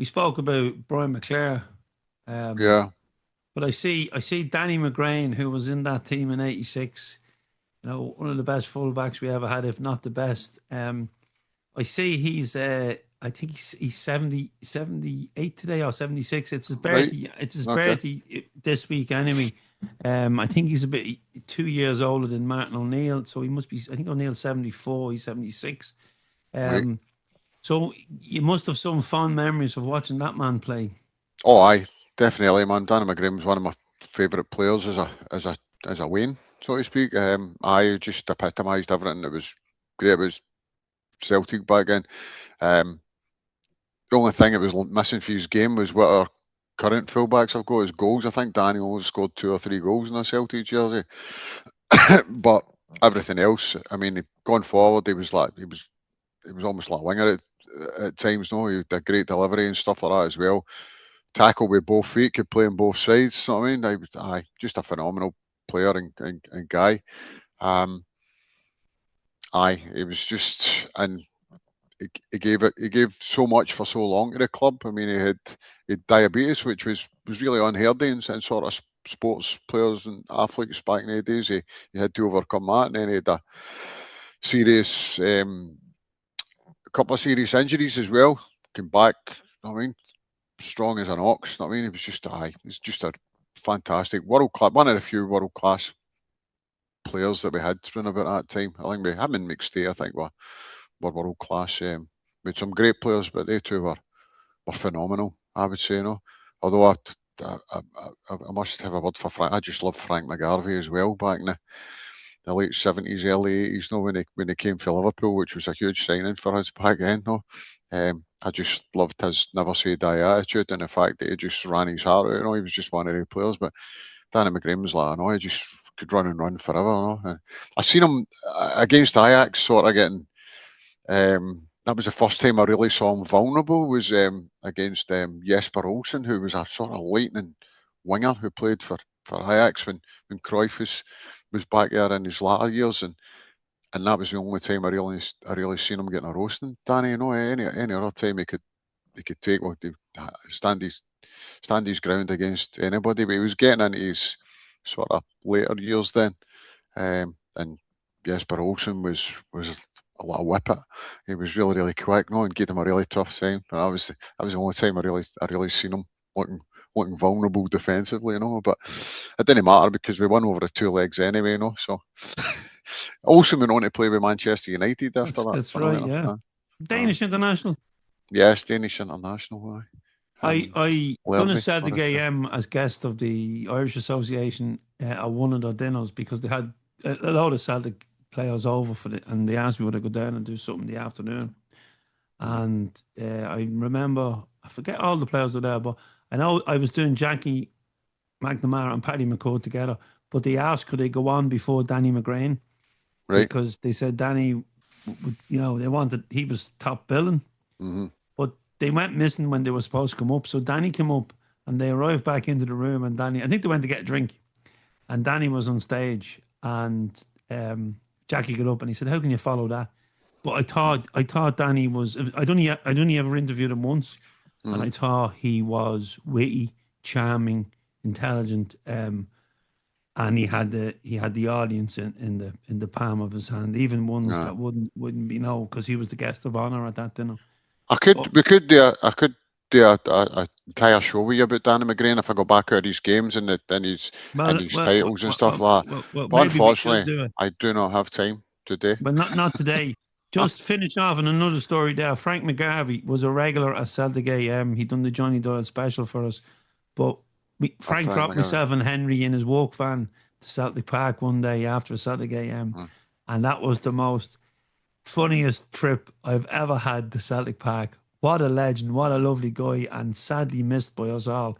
we spoke about Brian McClare. Um, Yeah, but I see Danny McGrain, who was in that team in '86. One of the best fullbacks we ever had, if not the best. I see I think he's 78 today or 76. It's his right. birthday. It's his Okay. birthday this week anyway. I think he's a bit 2 years older than Martin O'Neill, so he must be. I think O'Neill's 74. He's 76. Right. Um, so you must have some fond memories of watching that man play. Oh, aye, definitely, man. Danny McGrain was one of my favourite players as a Wayne, so to speak. I just epitomised everything that was great about Celtic back then. Um, the only thing that was missing for his game was what our current fullbacks have got is goals. I think Danny only scored 2 or 3 goals in a Celtic jersey, but everything else, I mean, going forward, he was almost like a winger at times. No, he had a great delivery and stuff like that as well. Tackle with both feet, could play on both sides. You know what I mean, just a phenomenal player and guy. Um, he was just, and he gave so much for so long to the club. I mean, he had diabetes, which was really unheard of in sort of sports players and athletes back in the days. He had to overcome that, and then he had serious, a couple of serious injuries as well. Came back, you know what I mean, strong as an ox. You know what I mean, he was just a fantastic world class, one of the few world class players that we had through about that time. I think we him and McStay, I think, were world class. We had some great players, but they two were phenomenal. I would say, Although I must have a word for Frank. I just love Frank McGarvey as well back in the late '70s, early '80s. When he came for Liverpool, which was a huge signing for us back then. I just loved his never say die attitude and the fact that he just ran his heart out. He was just one of the players. But Danny McGrain was like, he just could run and run forever. And I seen him against Ajax, sort of getting. That was the first time I really saw him vulnerable. Was against Jesper Olsen, who was a sort of lightning winger who played for Ajax when Cruyff was back there in his latter years, and that was the only time I really seen him getting a roasting. Danny, any other time he could take stand his ground against anybody, but he was getting into his sort of later years then. And Jesper Olsen was a little whippet. He was really really quick, and gave him a really tough time. And that was the only time I really seen him looking vulnerable defensively, But it didn't matter because we won over the two legs anyway, So Olsen went on to play with Manchester United after that. That's Funnily right, enough, yeah. aye. Danish international. Yes, Danish international. Aye. I Him, I done a Lerby, one Celtic of the AM as guest of the Irish Association at one of their dinners because they had a lot of Celtic players over for it, and they asked me would I go down and do something in the afternoon. mm, And I remember I forget all the players were there, but I know I was doing Jackie McNamara and Paddy McCourt together. But they asked could they go on before Danny McGrain right. because they said Danny, they wanted he was top billing. Mm-hmm. But they went missing when they were supposed to come up. So Danny came up and they arrived back into the room. And Danny, I think they went to get a drink. And Danny was on stage. And Jackie got up and he said, "How can you follow that?" But I thought Danny was. I'd only ever interviewed him once, and Mm-hmm. I thought he was witty, charming, intelligent. And he had the audience in the palm of his hand, even ones Yeah. that wouldn't be no, because he was the guest of honor at that dinner. I could But we could do I could do a entire show with you about Danny McGrain if I go back out his games and his titles and stuff like that. But maybe we should unfortunately, do it, I do not have time today. but not today. Just finish off on another story there. Frank McGarvey was a regular at Celtic AM. He done the Johnny Doyle special for us, but Frank Frank dropped McGarvey. myself and Henry in his walk van to Celtic Park one day after Celtic AM, Mm. and that was the most funniest trip I've ever had to Celtic Park. What a legend, what a lovely guy, and sadly missed by us all